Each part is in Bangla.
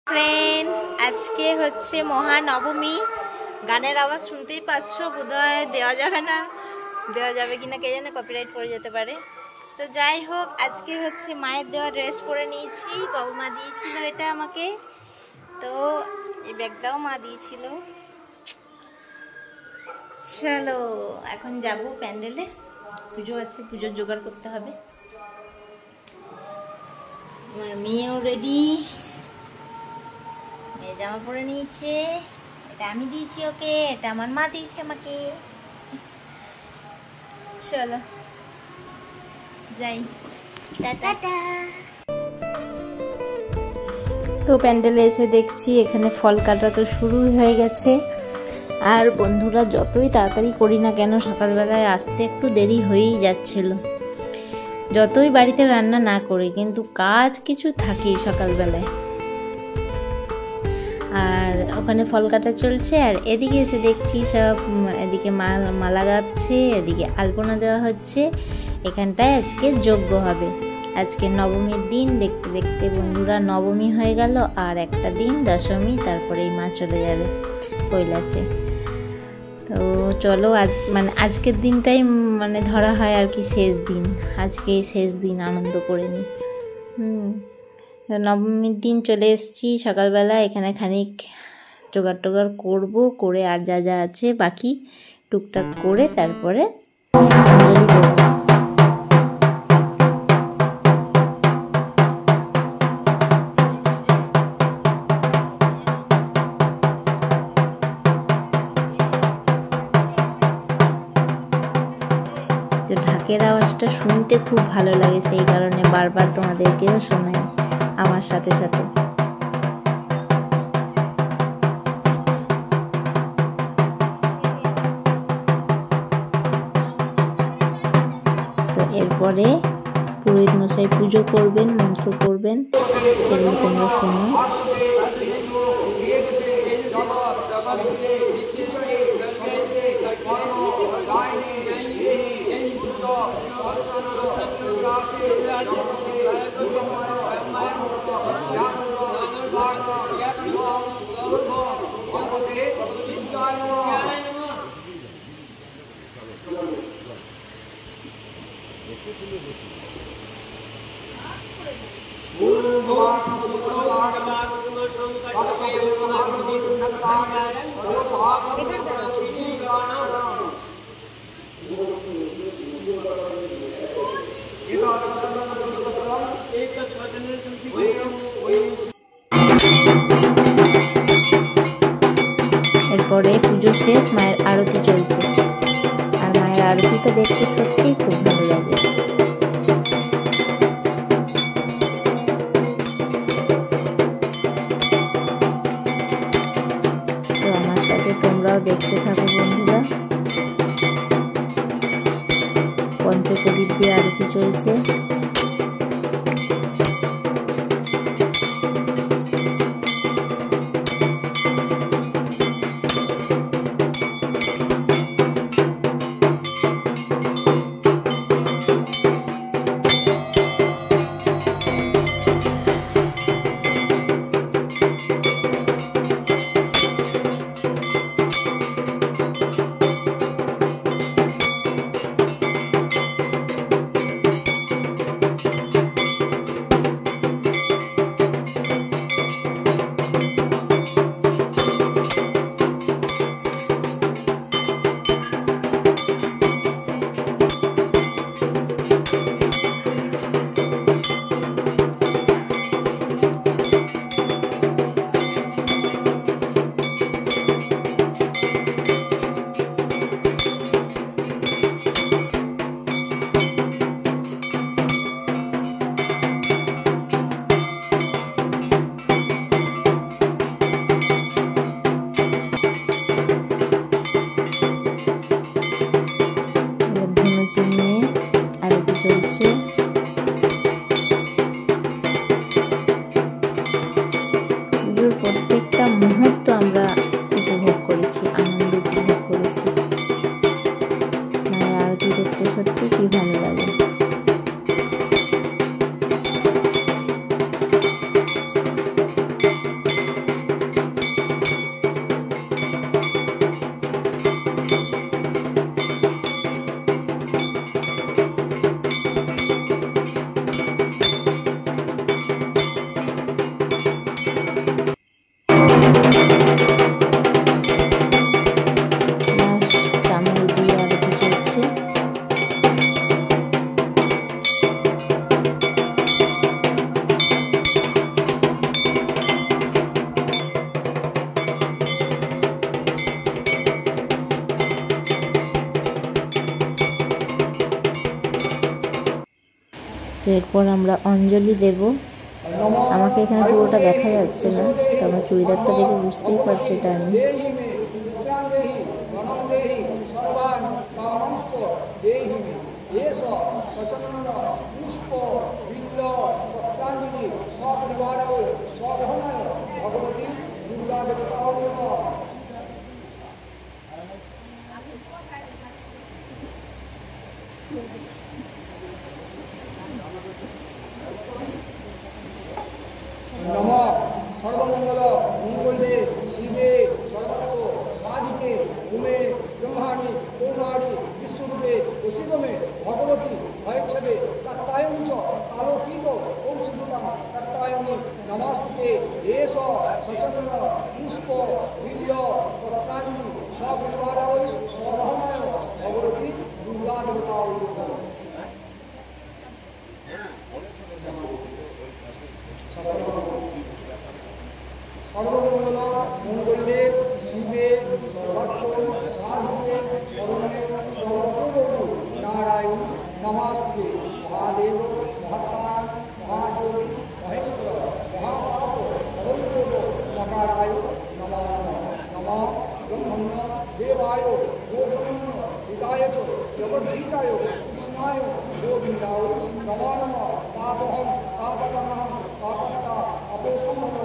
फ्रेंड्स आज के होच्छे महानवमी गानेर आवाज सुनतेई पाচ্ছো বোধহয় দেওয়া যাবে না দেওয়া যাবে কিনা কে জানে কপিরাইট পড়ে যেতে পারে। তো যাই হোক আজকে হচ্ছে মায়ের দেওয়া ড্রেস পরে নিয়েছি, বাবু মা দিয়েছিল এটা আমাকে, তো এই ব্যাগটাও মা দিয়েছিল। চলো এখন যাব প্যান্ডেলে, পুজো আছে, পুজোর জোগাড় করতে হবে। আমার মেয়েও রেডি, মেয়ে জামা পরে নিয়েছে, এটা আমি দিয়েছি ওকে, এটা আমার মা দিয়েছে আমাকে। চলো যাই, টাটা। তো প্যান্ডেলে এসে দেখছি এখানে ফল কাটা তো শুরুই হয়ে গেছে। আর বন্ধুরা যতই তাড়াতাড়ি করি না কেন সকালবেলায় আসতে একটু দেরি হয়েই যাচ্ছিল, যতই বাড়িতে রান্না না করি কিন্তু কাজ কিছু থাকেই সকালবেলায়। আর ওখানে ফল কাটা চলছে, আর এদিকে এসে দেখছি সব এদিকে মালা গাচ্ছে, এদিকে আলপনা দেওয়া হচ্ছে। এখানটায় আজকে যজ্ঞ হবে, আজকে নবমীর দিন। দেখতে দেখতে বন্ধুরা নবমী হয়ে গেল, আর একটা দিন দশমী, তারপরেই মা চলে যাবে কৈলাসে। তো চলো আজ আজকের দিনটাই ধরা হয় আর কি শেষ দিন, আজকে শেষ দিন, আনন্দ করে নিই। নবমীর দিন চলে এসেছি সকালবেলা, এখানে খানিক জোগাড় করবো, করে আর যা যা আছে বাকি টুকটাক করে তারপরে অঞ্জলি দেব। তো ঢাকের আওয়াজটা শুনতে খুব ভালো লাগে, সেই কারণে বারবার তোমাদেরকেও শোনাই আমার সাথে সাথে। তো এরপরে পুরোহিত মশাই পুজো করবেন, মন্ত্র করবেন, সেগুলো তোমরা শোনো। এরপরে পুজো শেষ, মায়ের আরতি চলছে, আর মায়ের আরতিটা দেখতে সত্যিই খুব ভালো লাগে। তো আমার সাথে তোমরাও দেখতে থাকো বন্ধুরা। পঞ্চপ্রদীপ দিয়ে আরতি চলছে। এরপর আমরা অঞ্জলি দেব। আমাকে এখানে পুরোটা দেখা যাচ্ছে না, তো আমার চুড়িদারটা দেখে বুঝতেই পারছি এটা আমি। नमः सर्वमंगल मंगले शिवे सर्वत्र साधिके उमे ब्रह्माणि पूर्णाणि विष्णुरूपे वसिगमे भगवती भयक्षवे तत्तायं च आलोकित औषधितं तत्तायनि नमस्ते एष सचंद्र पुष्प वीर्य पत्राणि सपरिवाराय स्वभावाय भगवती दुर्गा देवताय सर्वमंगल मंगले शिवे सर्वत्र साधिके शरण्ये त्र्यंबके नारायण नमस्ते महादेव महत्ताय महाज्योति महेश्वर महापाप परमदेव नकाराय नमः नमः ब्रह्मण्य देवाय गोब्रह्मण्य हिताय च जगद्धिताय कृष्णाय गोविन्दाय नमो नमः पापहं पापकर्महं पापत्ता अपोषमः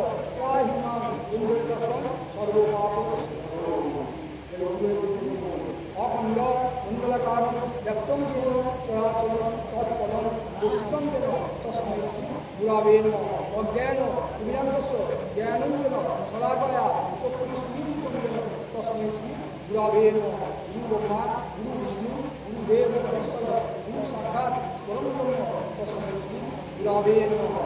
अखंड मंगलकारं व्यक्तं येन चराचरं तत्पदं दुष्टं तेन तस्मै श्री गुरवे नमः अज्ञान विज्ञानस्य ज्ञानञ्जन शलाकया चक्षुस्मीलितं येन तस्मै श्री गुरवे नमः गुरु ब्रह्मा गुरु विष्णु गुरु देव महेश्वर गुरु साक्षात् परब्रह्म तस्मै श्री गुरवे नमः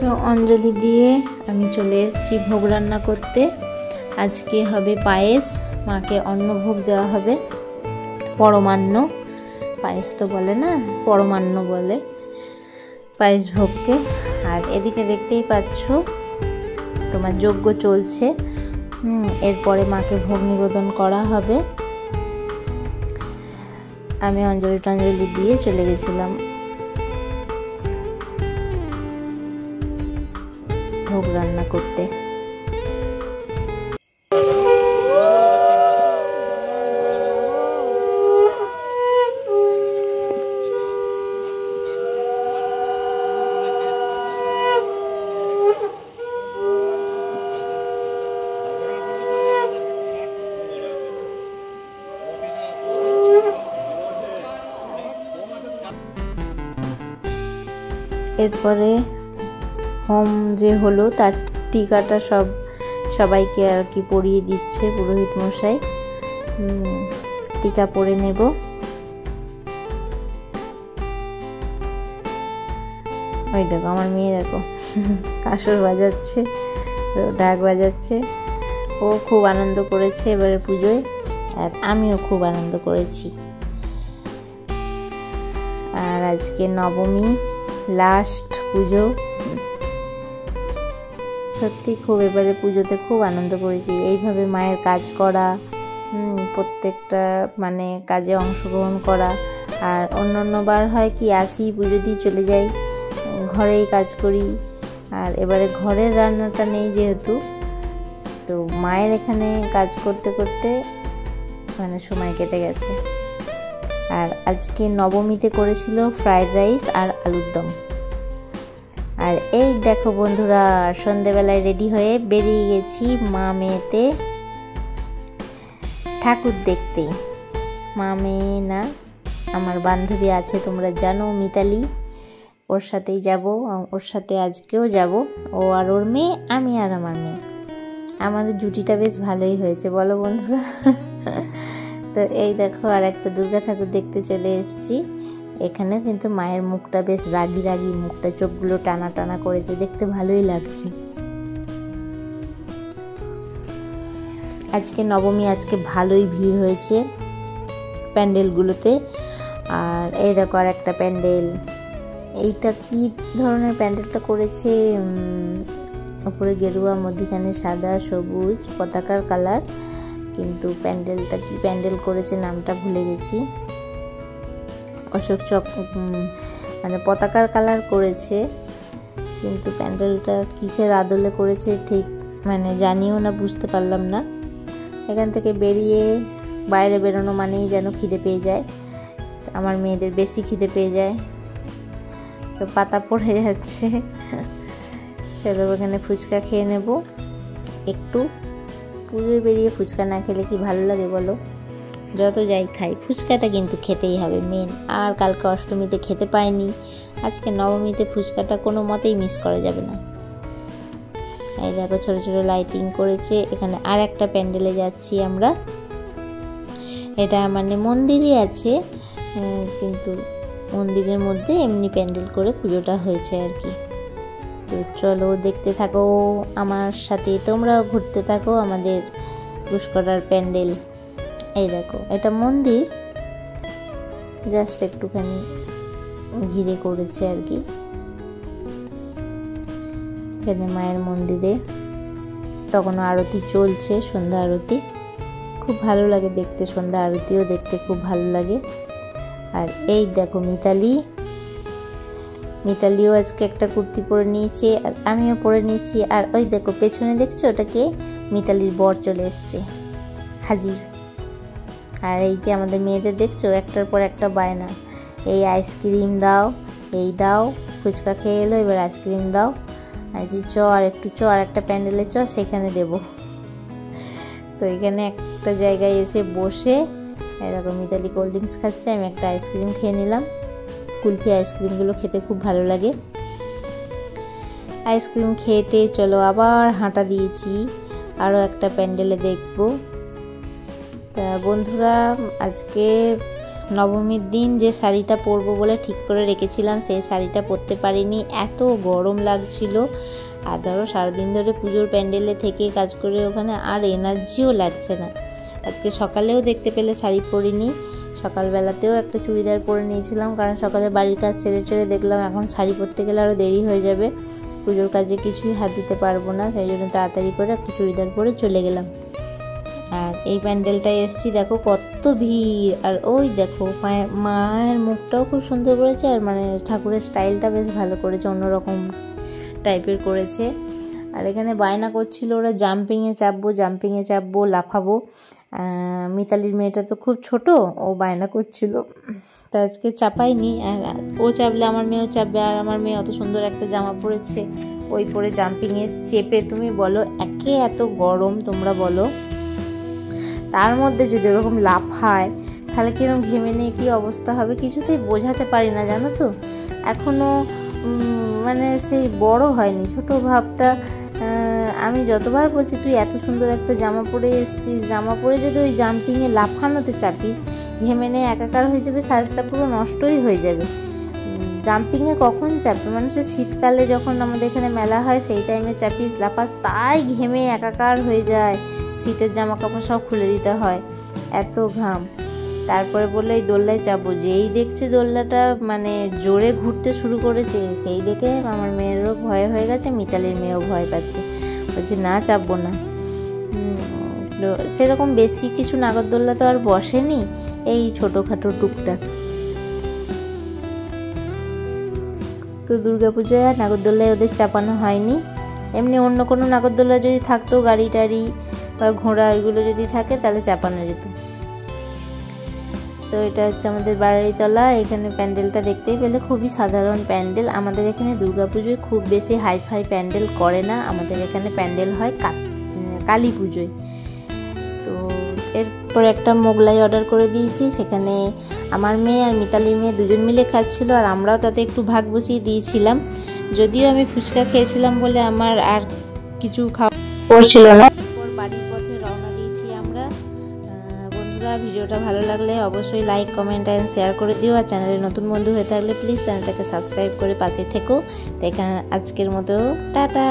তো অঞ্জলি দিয়ে আমি চলে এসেছি ভোগ রান্না করতে। আজকে হবে পায়েস, মাকে অন্নভোগ দেওয়া হবে, পরমান্ন। পায়েস তো বলে না, পরমান্ন বলে পায়েস ভোগকে। আর এদিকে দেখতেই পাচ্ছ তোমার যজ্ঞ চলছে। এরপরে মাকে ভোগ নিবেদন করা হবে। আমি অঞ্জলি টঞ্জলি দিয়ে চলে গেছিলাম ভোগ রান্না করতে। এরপরে হোম যে হলো তার টিকাটা সবাইকে আর কি পরিয়ে দিচ্ছে পুরোহিত মশাই। টিকা পরে নেব। ওই দেখো আমার মেয়ে, দেখো কাসর বাজাচ্ছে, ঢাক বাজাচ্ছে। ও খুব আনন্দ করেছে এবারে পুজোয়, আর আমিও খুব আনন্দ করেছি। আর আজকে নবমী, লাস্ট পুজো। সত্যি খুব এবারে পুজোতে খুব আনন্দ করেছি। এইভাবে মায়ের কাজ করা, প্রত্যেকটা মানে কাজে অংশগ্রহণ করা। আর অন্যান্যবার হয় কি আসি, পুজো দিয়ে চলে যাই, ঘরেই কাজ করি। আর এবারে ঘরের রান্নাটা নেই যেহেতু, তো মায়ের এখানে কাজ করতে করতে মানে সময় কেটে গেছে। আর আজকে নবমীতে করেছিল ফ্রাইড রাইস আর আলুর দম। আর এই দেখো বন্ধুরা, সন্ধেবেলায় রেডি হয়ে বেরিয়ে গেছি মা মেয়েতে ঠাকুর দেখতে। মা মেয়ে না, আমার বান্ধবী আছে তোমরা জানো, মিতালি, ওর সাথেই যাব। ওর সাথে আজকেও যাব, ও আর ওর মেয়ে, আমি আর আমার মেয়ে। আমাদের জুটিটা বেশ ভালোই হয়েছে বলো বন্ধুরা। তো এই দেখো আর একটা দুর্গা ঠাকুর দেখতে চলে এসেছি। এখানে কিন্তু মায়ের মুখটা বেশ রাগি রাগি, মুখটা চোখগুলো টানা টানা করেছে, দেখতে ভালোই লাগছে। আজকে নবমী, আজকে ভালোই ভিড় হয়েছে প্যান্ডেলগুলোতে। আর এই দেখো আর একটা প্যান্ডেল, এইটা কি ধরনের প্যান্ডেলটা করেছে, উপরে গেরুয়া, মধ্যিখানে সাদা সবুজ পতাকার কালার, কিন্তু প্যান্ডেলটা কি প্যান্ডেল করেছে নামটা ভুলে গেছি। অশোক চক মানে পতাকার কালার করেছে, কিন্তু প্যান্ডেলটা কিসের আদলে করেছে ঠিক মানে জানিও না, বুঝতে পারলাম না। এখান থেকে বেরিয়ে বাইরে বেরোনো মানেই যেন খিদে পেয়ে যায়, আমার মেয়েদের বেশি খিদে পেয়ে যায়, তো পাতা পড়ে যাচ্ছে। চলো এখানে ফুচকা খেয়ে নেব একটু। পুজোয় বেরিয়ে ফুচকা না খেলে কি ভালো লাগে বলো? যত যাই খাই ফুচকাটা কিন্তু খেতেই হবে মেন। আর কালকে অষ্টমীতে খেতে পাইনি, আজকে নবমীতে ফুচকাটা কোনো মতেই মিস করা যাবে না। এই দেখো ছোট ছোট লাইটিং করেছে। এখানে আর একটা প্যান্ডেলে যাচ্ছি আমরা, এটা মানে মন্দিরই আছে, কিন্তু মন্দিরের মধ্যে এমনি প্যান্ডেল করে পুজোটা হয়েছে আর কি। তো চলো দেখতে থাকো আমার সাথে, তোমরাও ঘুরতে থাকো আমাদের পুষ্করার প্যান্ডেল। এই দেখো এটা মন্দির, জাস্ট একটুখানি ঘিরে করেছে আর কি। এখানে মায়ের মন্দিরে তখনও আরতি চলছে, সন্ধ্যা আরতি, খুব ভালো লাগে দেখতে, সন্ধ্যা আরতিও দেখতে খুব ভালো লাগে। আর এই দেখো মিতালিও আজকে একটা কুর্তি পরে নিয়েছে, আর আমিও পরে নিয়েছি। আর ওই দেখো পেছনে দেখছো, ওটাকে মিতালির বর চলে এসছে হাজির। আর এই যে আমাদের মেয়েদের দেখছো একটার পর একটা বায়না, এই আইসক্রিম দাও, এই দাও, ফুচকা খেয়ে এলো এবার আইসক্রিম দাও, আর যে চ আর একটু চ আর একটা প্যান্ডেলে চ সেখানে দেব। তো এখানে একটা জায়গায় এসে বসে এরকম মিতালি কোল্ড ড্রিঙ্কস খাচ্ছে, আমি একটা আইসক্রিম খেয়ে নিলাম। কুলফি আইসক্রিমগুলো খেতে খুব ভালো লাগে। আইসক্রিম খেয়ে চলো আবার হাঁটা দিয়েছি আরও একটা প্যান্ডেলে দেখব। তা বন্ধুরা, আজকে নবমীর দিন যে শাড়িটা পরবো বলে ঠিক করে রেখেছিলাম সেই শাড়িটা পরতে পারিনি, এত গরম লাগছিল। আর ধরো সারাদিন ধরে পুজোর প্যান্ডেলে থেকে কাজ করে ওখানে আর এনার্জিও লাগছে না। আজকে সকালেও দেখতে পেলে শাড়ি পরিনি, সকালবেলাতেও একটা চুড়িদার পরে নিয়েছিলাম, কারণ সকালে বাড়ির কাজ ছেড়ে দেখলাম এখন শাড়ি পরতে গেলে আরও দেরি হয়ে যাবে, পুজোর কাজে কিছুই হাত দিতে পারবো না, সেই জন্য তাড়াতাড়ি করে একটা চুড়িদার পরে চলে গেলাম। আর এই প্যান্ডেলটায় এসছি, দেখো কত ভিড়। আর ওই দেখো মায়ের মুখটাও খুব সুন্দর করেছে, আর মানে ঠাকুরের স্টাইলটা বেশ ভালো করেছে, অন্যরকম টাইপের করেছে। আর এখানে বায়না করছিল ওরা জাম্পিংয়ে চাপবো, লাফাবো। মিতালির মেয়েটা তো খুব ছোট, ও বায়না করছিল, তো আজকে চাপাইনি। আর ও চাপলে আমার মেয়েও চাপবে, আর আমার মেয়ে অত সুন্দর একটা জামা পরেছে, ওই পরে জাম্পিংয়ে চেপে তুমি বলো একে এত গরম, তোমরা বলো, তার মধ্যে যদি ওরকম লাফায় তাহলে কিরকম ঘেমে নিয়ে কী অবস্থা হবে কিছুতেই বোঝাতে পারি না, জানো তো। এখনও মানে সেই বড় হয়নি, ছোট ভাবটা। আমি যতবার বলছি তুই এত সুন্দর একটা জামা পরে এসেছিস, জামা পরে যদি ওই জাম্পিংয়ে লাফানোতে চাপিস ঘেমে নিয়ে একাকার হয়ে যাবে, সাজটা পুরো নষ্টই হয়ে যাবে। জাম্পিংয়ে কখন চাপবে মানুষের? শীতকালে যখন আমাদের এখানে মেলা হয় সেই টাইমে চাপিস, লাফাস, তাই ঘেমে একাকার হয়ে যায়, শীতের জামা কাপড় সব খুলে দিতে হয়, এত ঘাম। তারপরে বললে এই দোলনায় চাপবো, যেই দেখছে দোলনাটা মানে জোরে ঘুরতে শুরু করেছে সেই দেখে আমার মেয়েরও ভয় হয়ে গেছে, মিতালির মেয়েও ভয় পাচ্ছে, বলছে না চাপবো না। সেরকম বেশি কিছু নাগরদোল্লা তো আর বসেনি, এই ছোটোখাটো টুকটাক। তো দুর্গাপুজোয় আর নাগরদোল্লায় ওদের চাপানো হয়নি। এমনি অন্য কোনো নাগরদোল্লা যদি থাকতো, গাড়ি টাড়ি বা ঘোড়া ওইগুলো যদি থাকে তাহলে চাপানো যেত। তো এটা হচ্ছে আমাদের বাড়িতলা। এখানে প্যান্ডেলটা দেখতেই পেলে খুবই সাধারণ প্যান্ডেল। আমাদের এখানে দুর্গাপুজোয় খুব বেশি হাইফাই প্যান্ডেল করে না, আমাদের এখানে প্যান্ডেল হয় কালী পুজোয়। তো এরপর একটা মোগলাই অর্ডার করে দিয়েছি, সেখানে আমার মেয়ে আর মিতালির মেয়ে দুজন মিলে খাচ্ছিল, আর আমরাও তাতে একটু ভাগ বসিয়ে দিয়েছিলাম। যদিও আমি ফুচকা খেয়েছিলাম বলে আমার আর কিছু খাওয়া পড়ছিল না। বাড়ির পথে রওনা দিয়েছি আমরা। বন্ধুরা, ভিডিওটা ভালো লাগলে অবশ্যই লাইক, কমেন্ট অ্যান্ড শেয়ার করে দিও। আর চ্যানেলে নতুন বন্ধু হয়ে থাকলে প্লিজ চ্যানেলটাকে সাবস্ক্রাইব করে পাশে থেকো। তো এখানে আজকের মতো টাটা।